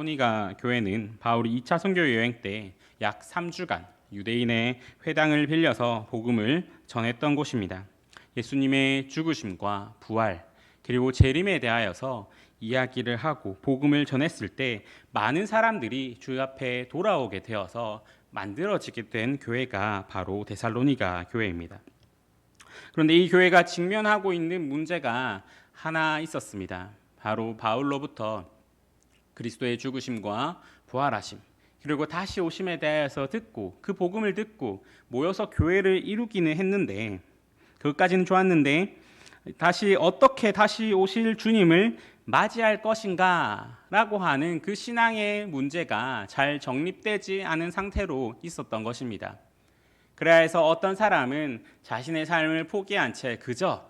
소니가 교회는 바울이 2차 선교 여행 때 약 3주간 유대인의 회당을 빌려서 복음을 전했던 곳입니다. 예수님의 죽으심과 부활 그리고 재림에 대하여서 이야기를 하고 복음을 전했을 때 많은 사람들이 주 앞에 돌아오게 되어서 만들어지게 된 교회가 바로 데살로니가 교회입니다. 그런데 이 교회가 직면하고 있는 문제가 하나 있었습니다. 바로 바울로부터 그리스도의 죽으심과 부활하심 그리고 다시 오심에 대해서 듣고 그 복음을 듣고 모여서 교회를 이루기는 했는데 그것까지는 좋았는데 어떻게 다시 오실 주님을 맞이할 것인가 라고 하는 그 신앙의 문제가 잘 정립되지 않은 상태로 있었던 것입니다. 그래야 해서 어떤 사람은 자신의 삶을 포기한 채 그저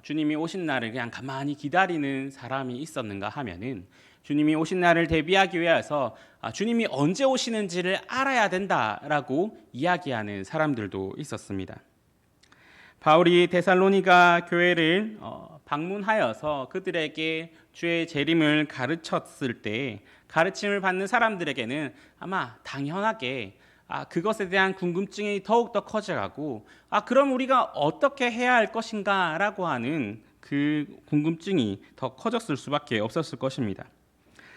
주님이 오신 날을 그냥 가만히 기다리는 사람이 있었는가 하면은 주님이 오신 날을 대비하기 위해서 주님이 언제 오시는지를 알아야 된다라고 이야기하는 사람들도 있었습니다. 바울이 데살로니가 교회를 방문하여서 그들에게 주의 재림을 가르쳤을 때 가르침을 받는 사람들에게는 아마 당연하게 그것에 대한 궁금증이 더욱더 커져가고 그럼 우리가 어떻게 해야 할 것인가 라고 하는 그 궁금증이 더 커졌을 수밖에 없었을 것입니다.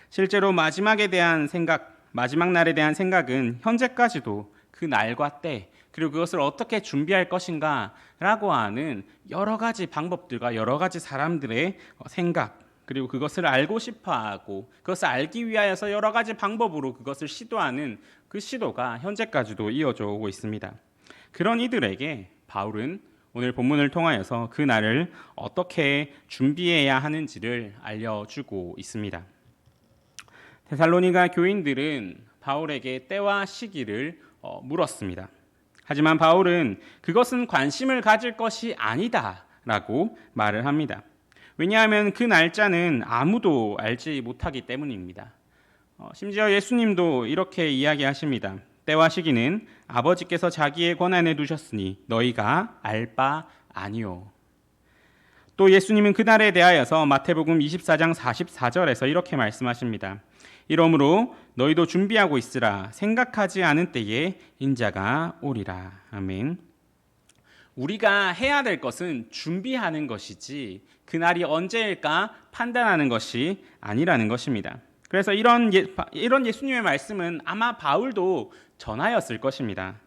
실제로 마지막 날에 대한 생각은 현재까지도 그 날과 때 그리고 그것을 어떻게 준비할 것인가 라고 하는 여러 가지 방법들과 여러 가지 사람들의 생각 그리고 그것을 알고 싶어하고 그것을 알기 위하여서 여러 가지 방법으로 그것을 시도하는 그 시도가 현재까지도 이어져 오고 있습니다. 그런 이들에게 바울은 오늘 본문을 통하여서 그 날을 어떻게 준비해야 하는지를 알려주고 있습니다. 데살로니가 교인들은 바울에게 때와 시기를 물었습니다. 하지만 바울은 그것은 관심을 가질 것이 아니다라고 말을 합니다. 왜냐하면 그 날짜는 아무도 알지 못하기 때문입니다. 심지어 예수님도 이렇게 이야기하십니다. 때와 시기는 아버지께서 자기의 권한에 두셨으니 너희가 알 바 아니오. 또 예수님은 그날에 대하여서 마태복음 24장 44절에서 이렇게 말씀하십니다. 이러므로 너희도 준비하고 있으라. 생각하지 않은 때에 인자가 오리라. 아멘. 우리가 해야 될 것은 준비하는 것이지 그날이 언제일까 판단하는 것이 아니라는 것입니다. 그래서 이런 예수님의 말씀은 아마 바울도 전하였을 것입니다.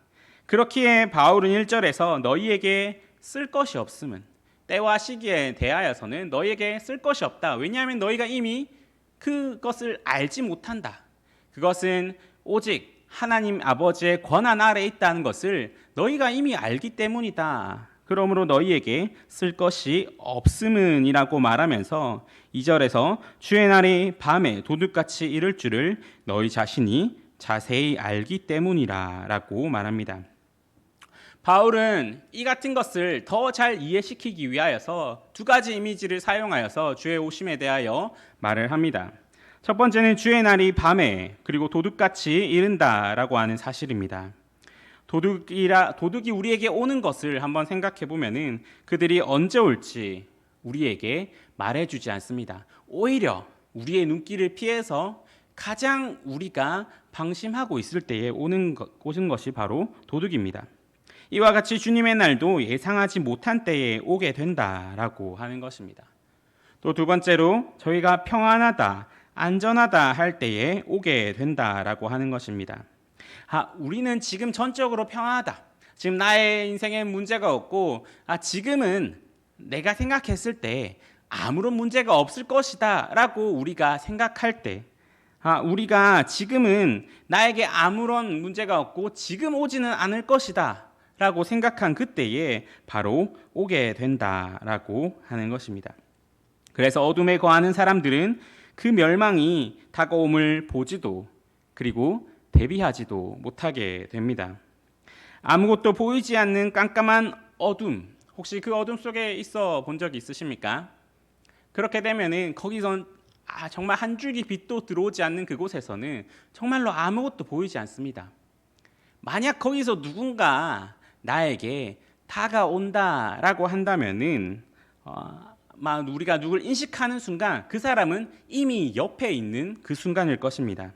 그렇기에 바울은 1절에서 너희에게 쓸 것이 없음은 때와 시기에 대하여서는 너희에게 쓸 것이 없다. 왜냐하면 너희가 이미 그것을 알지 못한다. 그것은 오직 하나님 아버지의 권한 아래에 있다는 것을 너희가 이미 알기 때문이다. 그러므로 너희에게 쓸 것이 없음은이라고 말하면서 2절에서 주의 날이 밤에 도둑같이 이를 줄을 너희 자신이 자세히 알기 때문이라 라고 말합니다. 바울은 이 같은 것을 더 잘 이해시키기 위하여서 두 가지 이미지를 사용하여서 주의 오심에 대하여 말을 합니다. 첫 번째는 주의 날이 밤에 그리고 도둑같이 이른다라고 하는 사실입니다. 도둑이 우리에게 오는 것을 한번 생각해 보면은 그들이 언제 올지 우리에게 말해주지 않습니다. 오히려 우리의 눈길을 피해서 가장 우리가 방심하고 있을 때에 오는 것이 바로 도둑입니다. 이와 같이 주님의 날도 예상하지 못한 때에 오게 된다라고 하는 것입니다. 또 두 번째로 저희가 평안하다, 안전하다 할 때에 오게 된다라고 하는 것입니다. 우리는 지금 전적으로 평안하다. 지금 나의 인생에 문제가 없고 지금은 내가 생각했을 때 아무런 문제가 없을 것이다 라고 우리가 생각할 때 우리가 지금은 나에게 아무런 문제가 없고 지금 오지는 않을 것이다 라고 생각한 그때에 바로 오게 된다라고 하는 것입니다. 그래서 어둠에 거하는 사람들은 그 멸망이 다가옴을 보지도 그리고 대비하지도 못하게 됩니다. 아무것도 보이지 않는 깜깜한 어둠, 혹시 그 어둠 속에 있어 본 적이 있으십니까? 그렇게 되면은 거기선 정말 한 줄기 빛도 들어오지 않는 그곳에서는 정말로 아무것도 보이지 않습니다. 만약 거기서 누군가 나에게 다가온다라고 한다면은 우리가 누굴 인식하는 순간 그 사람은 이미 옆에 있는 그 순간일 것입니다.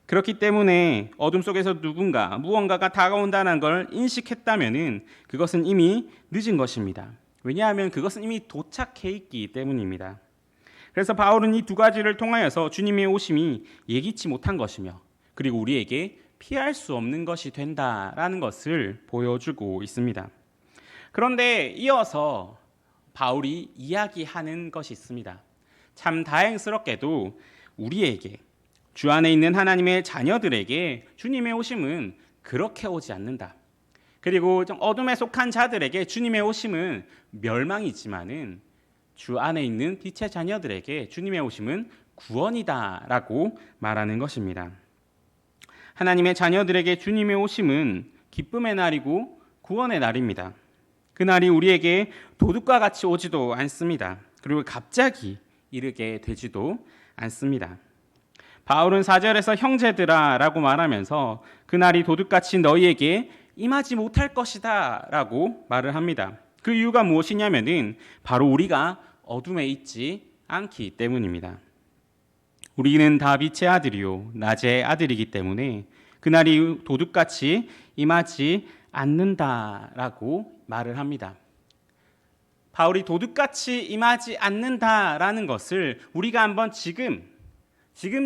그렇기 때문에 어둠 속에서 무언가가 다가온다는 걸 인식했다면은 그것은 이미 늦은 것입니다. 왜냐하면 그것은 이미 도착해 있기 때문입니다. 그래서 바울은 이 두 가지를 통하여서 주님의 오심이 예기치 못한 것이며 그리고 우리에게 피할 수 없는 것이 된다라는 것을 보여주고 있습니다. 그런데 이어서 바울이 이야기하는 것이 있습니다. 참 다행스럽게도 우리에게 주 안에 있는 하나님의 자녀들에게 주님의 오심은 그렇게 오지 않는다. 그리고 좀 어둠에 속한 자들에게 주님의 오심은 멸망이지만은 주 안에 있는 빛의 자녀들에게 주님의 오심은 구원이다라고 말하는 것입니다. 하나님의 자녀들에게 주님의 오심은 기쁨의 날이고 구원의 날입니다. 그날이 우리에게 도둑과 같이 오지도 않습니다. 그리고 갑자기 이르게 되지도 않습니다. 바울은 4절에서 형제들아 라고 말하면서 그날이 도둑같이 너희에게 임하지 못할 것이다 라고 말을 합니다. 그 이유가 무엇이냐면은 바로 우리가 어둠에 있지 않기 때문입니다. 우리는 다 빛의 아들이요 낮의 아들이기 때문에 그날이 도둑같이 임하지 않는다라고 말을 합니다. 바울이 도둑같이 임하지 않는다라는 것을 우리가 한번 지금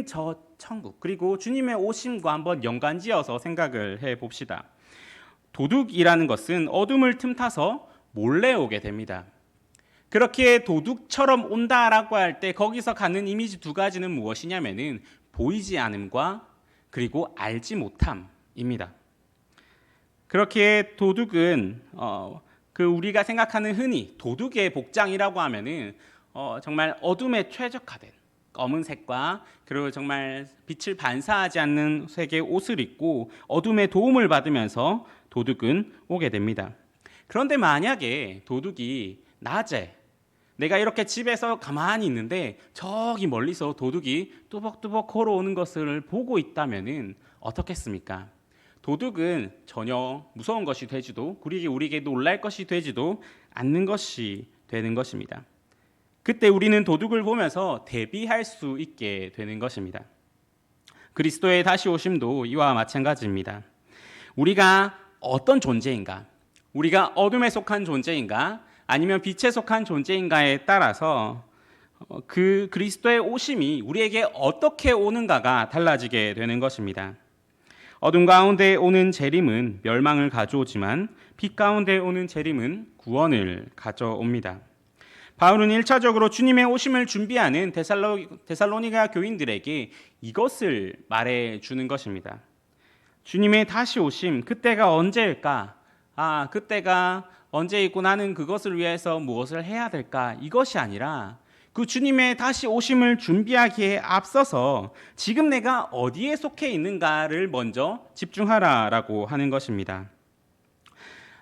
저 천국 그리고 주님의 오심과 한번 연관지어서 생각을 해봅시다. 도둑이라는 것은 어둠을 틈타서 몰래 오게 됩니다. 그렇게 도둑처럼 온다라고 할 때 거기서 가는 이미지 두 가지는 무엇이냐면은 보이지 않음과 그리고 알지 못함입니다. 그렇게 도둑은 우리가 생각하는 흔히 도둑의 복장이라고 하면은 정말 어둠에 최적화된 검은색과 그리고 정말 빛을 반사하지 않는 색의 옷을 입고 어둠의 도움을 받으면서 도둑은 오게 됩니다. 그런데 만약에 도둑이 낮에 내가 이렇게 집에서 가만히 있는데 저기 멀리서 도둑이 뚜벅뚜벅 걸어오는 것을 보고 있다면은 어떻겠습니까? 도둑은 전혀 무서운 것이 되지도 우리에게 놀랄 것이 되지도 않는 것이 되는 것입니다. 그때 우리는 도둑을 보면서 대비할 수 있게 되는 것입니다. 그리스도의 다시 오심도 이와 마찬가지입니다. 우리가 어떤 존재인가? 우리가 어둠에 속한 존재인가? 아니면 빛에 속한 존재인가에 따라서 그 그리스도의 오심이 우리에게 어떻게 오는가가 달라지게 되는 것입니다. 어둠 가운데 오는 재림은 멸망을 가져오지만 빛 가운데 오는 재림은 구원을 가져옵니다. 바울은 1차적으로 주님의 오심을 준비하는 데살로니가 교인들에게 이것을 말해주는 것입니다. 주님의 다시 오심, 그때가 언제일까? 그때가 언제이고 나는 그것을 위해서 무엇을 해야 될까? 이것이 아니라 그 주님의 다시 오심을 준비하기에 앞서서 지금 내가 어디에 속해 있는가를 먼저 집중하라라고 하는 것입니다.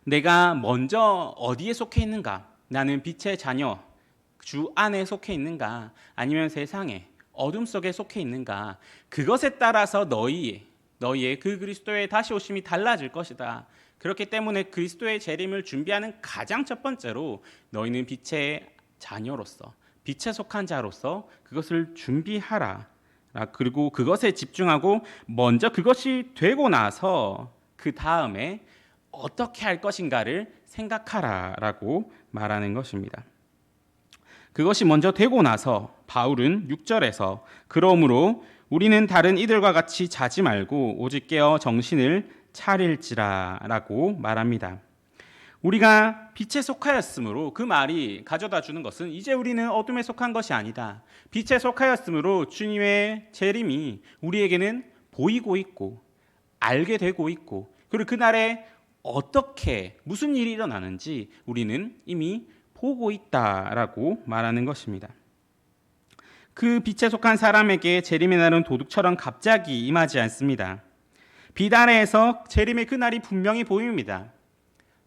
내가 먼저 어디에 속해 있는가? 나는 빛의 자녀, 주 안에 속해 있는가? 아니면 세상에 어둠 속에 속해 있는가? 그것에 따라서 너희의 그 그리스도의 다시 오심이 달라질 것이다. 그렇기 때문에 그리스도의 재림을 준비하는 가장 첫 번째로 너희는 빛의 자녀로서 빛에 속한 자로서 그것을 준비하라. 그리고 그것에 집중하고 먼저 그것이 되고 나서 그 다음에 어떻게 할 것인가를 생각하라라고 말하는 것입니다. 그것이 먼저 되고 나서 바울은 6절에서 그러므로 우리는 다른 이들과 같이 자지 말고 오직 깨어 정신을 차릴지라라고 말합니다. 우리가 빛에 속하였으므로 그 말이 가져다 주는 것은 이제 우리는 어둠에 속한 것이 아니다. 빛에 속하였으므로 주님의 재림이 우리에게는 보이고 있고 알게 되고 있고 그리고 그날에 어떻게 무슨 일이 일어나는지 우리는 이미 보고 있다라고 말하는 것입니다. 그 빛에 속한 사람에게 재림의 날은 도둑처럼 갑자기 임하지 않습니다. 빛 아래에서 재림의 그날이 분명히 보입니다.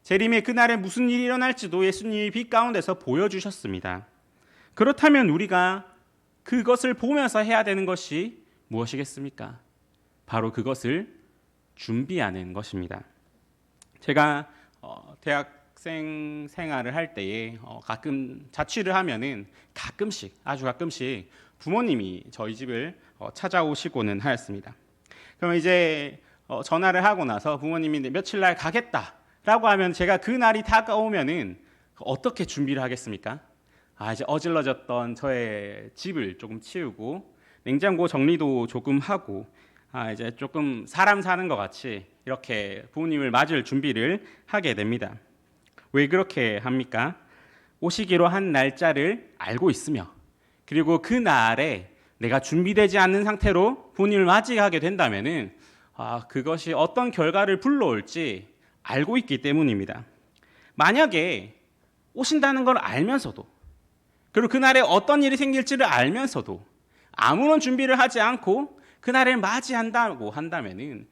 재림의 그날에 무슨 일이 일어날지도 예수님이 빛 가운데서 보여주셨습니다. 그렇다면 우리가 그것을 보면서 해야 되는 것이 무엇이겠습니까? 바로 그것을 준비하는 것입니다. 제가 대학 학생 생활을 할 때에 가끔 자취를 하면은 아주 가끔씩 부모님이 저희 집을 찾아오시고는 하였습니다. 그럼 이제 전화를 하고 나서 부모님이 며칠 날 가겠다라고 하면 제가 그 날이 다가오면은 어떻게 준비를 하겠습니까? 이제 어질러졌던 저의 집을 조금 치우고 냉장고 정리도 조금 하고 이제 조금 사람 사는 것 같이 이렇게 부모님을 맞을 준비를 하게 됩니다. 왜 그렇게 합니까? 오시기로 한 날짜를 알고 있으며 그리고 그 날에 내가 준비되지 않는 상태로 부모님을 맞이하게 된다면은 그것이 어떤 결과를 불러올지 알고 있기 때문입니다. 만약에 오신다는 걸 알면서도 그리고 그날에 어떤 일이 생길지를 알면서도 아무런 준비를 하지 않고 그날을 맞이한다고 한다면은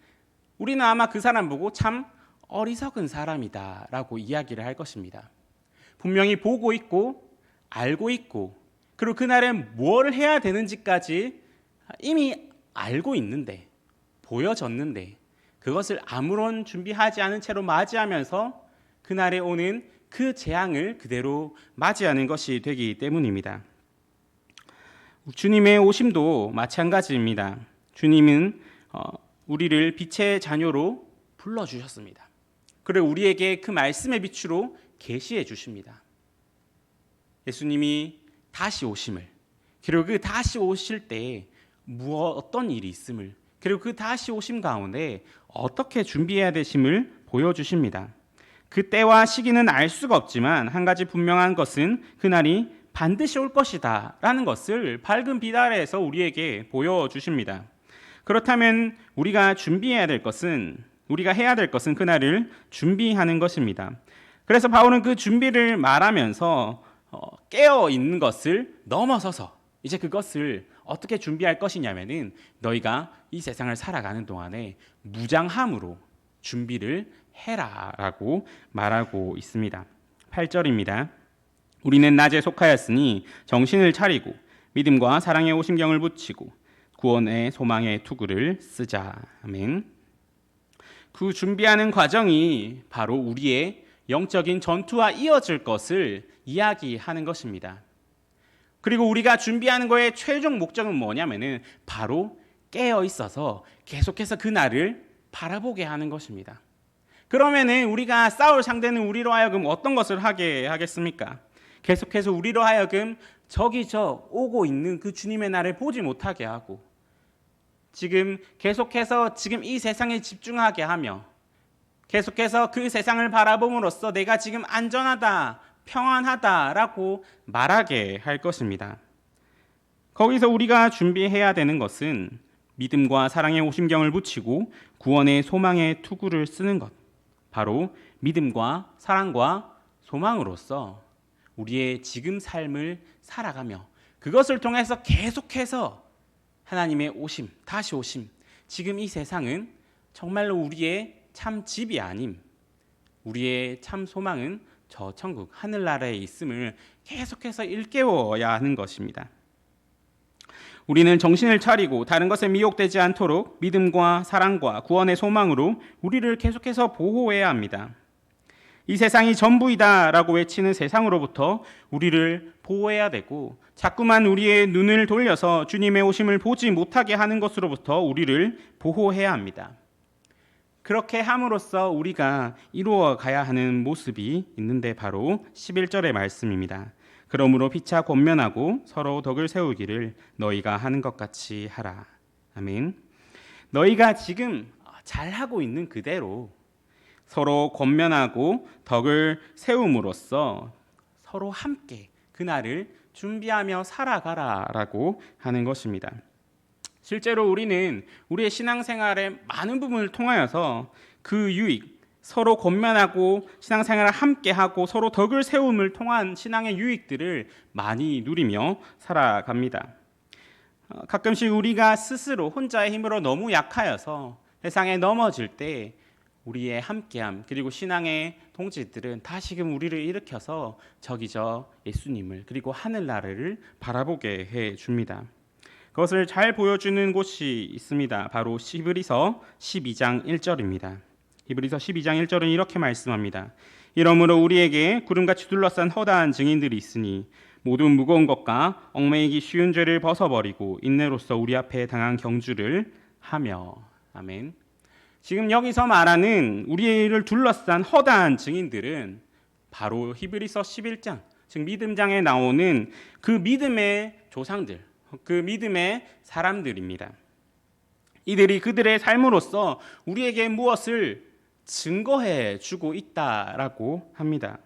우리는 아마 그 사람 보고 참 어리석은 사람이다라고 이야기를 할 것입니다. 분명히 보고 있고 알고 있고 그리고 그날에 뭘 해야 되는지까지 이미 알고 있는데 보여졌는데 그것을 아무런 준비하지 않은 채로 맞이하면서 그날에 오는 그 재앙을 그대로 맞이하는 것이 되기 때문입니다. 주님의 오심도 마찬가지입니다. 주님은 우리를 빛의 자녀로 불러주셨습니다. 그리고 우리에게 그 말씀의 빛으로 계시해 주십니다. 예수님이 다시 오심을 그리고 그 다시 오실 때 어떤 일이 있음을 그리고 그 다시 오심 가운데 어떻게 준비해야 되심을 보여주십니다. 그 때와 시기는 알 수가 없지만 한 가지 분명한 것은 그날이 반드시 올 것이다 라는 것을 밝은 빛 아래에서 우리에게 보여주십니다. 그렇다면 우리가 해야 될 것은 그날을 준비하는 것입니다. 그래서 바울은 그 준비를 말하면서 깨어 있는 것을 넘어서서 이제 그것을 어떻게 준비할 것이냐면은 너희가 이 세상을 살아가는 동안에 무장함으로 준비를 해라라고 말하고 있습니다. 8절입니다. 우리는 낮에 속하였으니 정신을 차리고 믿음과 사랑의 오심경을 붙이고 구원의 소망의 투구를 쓰자. 아멘. 그 준비하는 과정이 바로 우리의 영적인 전투와 이어질 것을 이야기하는 것입니다. 그리고 우리가 준비하는 거의 최종 목적은 뭐냐면은 바로 깨어 있어서 계속해서 그날을 바라보게 하는 것입니다. 그러면은 우리가 싸울 상대는 우리로 하여금 어떤 것을 하게 하겠습니까? 계속해서 우리로 하여금 저기 오고 있는 그 주님의 날을 보지 못하게 하고 계속해서 이 세상에 집중하게 하며 계속해서 그 세상을 바라봄으로써 내가 지금 안전하다, 평안하다라고 말하게 할 것입니다. 거기서 우리가 준비해야 되는 것은 믿음과 사랑의 오심경을 붙이고 구원의 소망의 투구를 쓰는 것. 바로 믿음과 사랑과 소망으로서 우리의 지금 삶을 살아가며 그것을 통해서 계속해서 하나님의 오심, 다시 오심, 지금 이 세상은 정말로 우리의 참 집이 아님 우리의 참 소망은 저 천국 하늘나라에 있음을 계속해서 일깨워야 하는 것입니다. 우리는 정신을 차리고 다른 것에 미혹되지 않도록 믿음과 사랑과 구원의 소망으로 우리를 계속해서 보호해야 합니다. 이 세상이 전부이다라고 외치는 세상으로부터 우리를 보호해야 되고 자꾸만 우리의 눈을 돌려서 주님의 오심을 보지 못하게 하는 것으로부터 우리를 보호해야 합니다. 그렇게 함으로써 우리가 이루어 가야 하는 모습이 있는데 바로 11절의 말씀입니다. 그러므로 피차 권면하고 서로 덕을 세우기를 너희가 하는 것 같이 하라. 아멘. 너희가 지금 잘하고 있는 그대로 서로 권면하고 덕을 세움으로써 서로 함께 그날을 준비하며 살아가라라고 하는 것입니다. 실제로 우리는 우리의 신앙생활의 많은 부분을 통하여서 그 유익, 서로 권면하고 신앙생활을 함께하고 서로 덕을 세움을 통한 신앙의 유익들을 많이 누리며 살아갑니다. 가끔씩 우리가 스스로 혼자의 힘으로 너무 약하여서 세상에 넘어질 때 우리의 함께함 그리고 신앙의 동지들은 다시금 우리를 일으켜서 저기저 예수님을 그리고 하늘나라를 바라보게 해줍니다. 그것을 잘 보여주는 곳이 있습니다. 바로 히브리서 12장 1절입니다. 히브리서 12장 1절은 이렇게 말씀합니다. 이러므로 우리에게 구름같이 둘러싼 허다한 증인들이 있으니 모든 무거운 것과 얽매이기 쉬운 죄를 벗어버리고 인내로써 우리 앞에 당한 경주를 하며. 아멘. 지금 여기서 말하는 우리를 둘러싼 허다한 증인들은 바로 히브리서 11장, 즉 믿음장에 나오는 그 믿음의 조상들, 그 믿음의 사람들입니다. 이들이 그들의 삶으로서 우리에게 무엇을 증거해 주고 있다라고 합니다.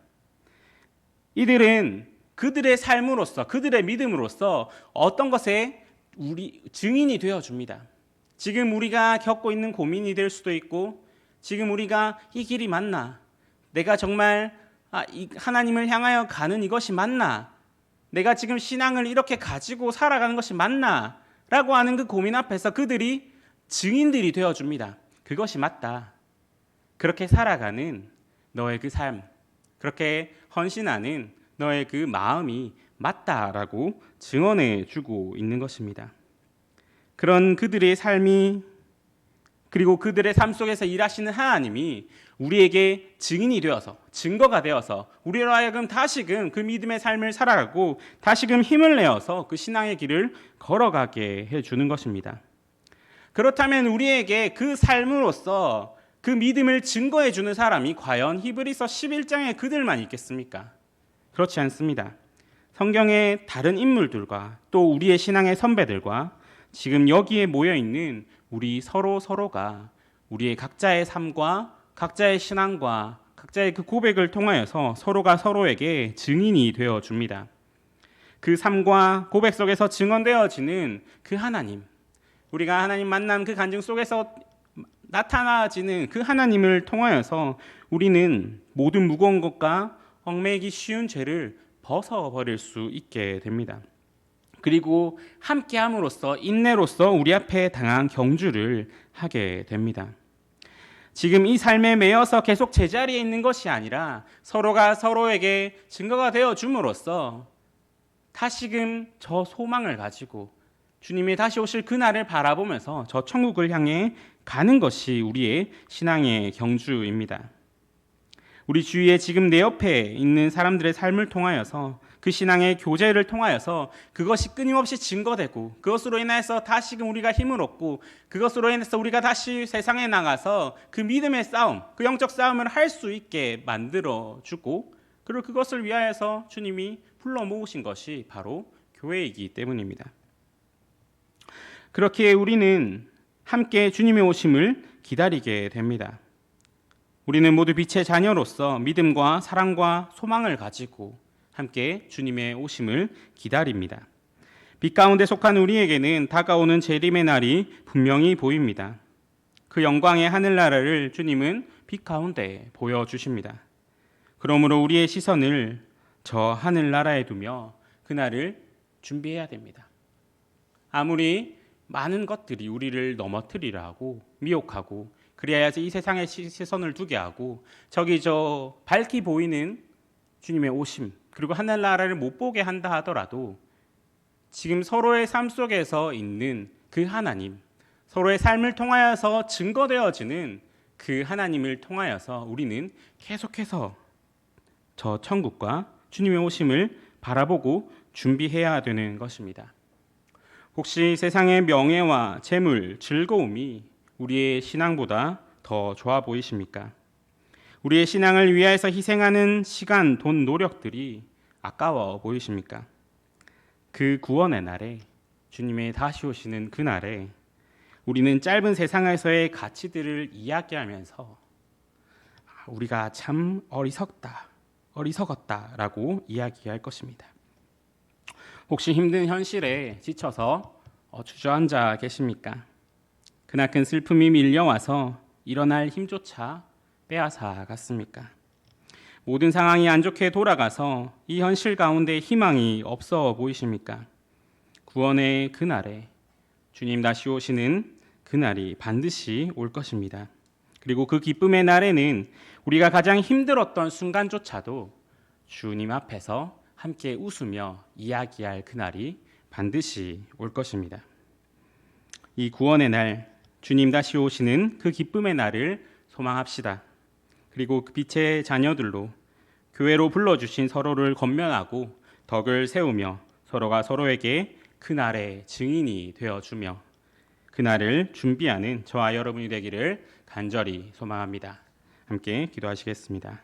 이들은 그들의 삶으로서, 그들의 믿음으로서 어떤 것에 우리 증인이 되어 줍니다. 지금 우리가 겪고 있는 고민이 될 수도 있고, 지금 우리가 이 길이 맞나? 내가 정말 하나님을 향하여 가는 이것이 맞나? 내가 지금 신앙을 이렇게 가지고 살아가는 것이 맞나? 라고 하는 그 고민 앞에서 그들이 증인들이 되어줍니다. 그것이 맞다. 그렇게 살아가는 너의 그 삶, 그렇게 헌신하는 너의 그 마음이 맞다라고 증언해 주고 있는 것입니다. 그런 그들의 삶이, 그리고 그들의 삶 속에서 일하시는 하나님이 우리에게 증인이 되어서, 증거가 되어서 우리로 하여금 다시금 그 믿음의 삶을 살아가고 다시금 힘을 내어서 그 신앙의 길을 걸어가게 해주는 것입니다. 그렇다면 우리에게 그 삶으로서 그 믿음을 증거해 주는 사람이 과연 히브리서 11장에 그들만 있겠습니까? 그렇지 않습니다. 성경의 다른 인물들과 또 우리의 신앙의 선배들과 지금 여기에 모여 있는 우리 서로가 우리의 각자의 삶과 각자의 신앙과 각자의 그 고백을 통하여서 서로가 서로에게 증인이 되어 줍니다. 그 삶과 고백 속에서 증언되어지는 그 하나님, 우리가 하나님 만남 그 간증 속에서 나타나지는 그 하나님을 통하여서 우리는 모든 무거운 것과 얽매이기 쉬운 죄를 벗어버릴 수 있게 됩니다. 그리고 함께함으로써 인내로써 우리 앞에 당한 경주를 하게 됩니다. 지금 이 삶에 매여서 계속 제자리에 있는 것이 아니라 서로가 서로에게 증거가 되어 줌으로써 다시금 저 소망을 가지고 주님이 다시 오실 그날을 바라보면서 저 천국을 향해 가는 것이 우리의 신앙의 경주입니다. 우리 주위에 지금 내 옆에 있는 사람들의 삶을 통하여서 그 신앙의 교제를 통하여서 그것이 끊임없이 증거되고 그것으로 인해서 다시금 우리가 힘을 얻고 그것으로 인해서 우리가 다시 세상에 나가서 그 믿음의 싸움, 그 영적 싸움을 할 수 있게 만들어주고 그리고 그것을 위하여서 주님이 불러 모으신 것이 바로 교회이기 때문입니다. 그렇게 우리는 함께 주님의 오심을 기다리게 됩니다. 우리는 모두 빛의 자녀로서 믿음과 사랑과 소망을 가지고 함께 주님의 오심을 기다립니다. 빛 가운데 속한 우리에게는 다가오는 재림의 날이 분명히 보입니다. 그 영광의 하늘나라를 주님은 빛 가운데 보여주십니다. 그러므로 우리의 시선을 저 하늘나라에 두며 그날을 준비해야 됩니다. 아무리 많은 것들이 우리를 넘어뜨리려 하고 미혹하고 그리하여서 이 세상에 시선을 두게 하고 저기 저 밝게 보이는 주님의 오심 그리고 하늘나라를 못 보게 한다 하더라도 지금 서로의 삶 속에서 있는 그 하나님, 서로의 삶을 통하여서 증거되어지는 그 하나님을 통하여서 우리는 계속해서 저 천국과 주님의 오심을 바라보고 준비해야 되는 것입니다. 혹시 세상의 명예와 재물, 즐거움이 우리의 신앙보다 더 좋아 보이십니까? 우리의 신앙을 위하여서 희생하는 시간, 돈, 노력들이 아까워 보이십니까? 그 구원의 날에, 주님의 다시 오시는 그날에 우리는 짧은 세상에서의 가치들을 이야기하면서 우리가 참 어리석었다라고 이야기할 것입니다. 혹시 힘든 현실에 지쳐서 주저앉아 계십니까? 그나큰 슬픔이 밀려와서 일어날 힘조차 빼앗아 갔습니까? 모든 상황이 안 좋게 돌아가서 이 현실 가운데 희망이 없어 보이십니까? 구원의 그날에 주님 다시 오시는 그날이 반드시 올 것입니다. 그리고 그 기쁨의 날에는 우리가 가장 힘들었던 순간조차도 주님 앞에서 함께 웃으며 이야기할 그날이 반드시 올 것입니다. 이 구원의 날, 주님 다시 오시는 그 기쁨의 날을 소망합시다. 그리고 그 빛의 자녀들로 교회로 불러주신 서로를 권면하고 덕을 세우며 서로가 서로에게 그날의 증인이 되어주며 그날을 준비하는 저와 여러분이 되기를 간절히 소망합니다. 함께 기도하시겠습니다.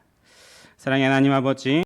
사랑의 하나님 아버지,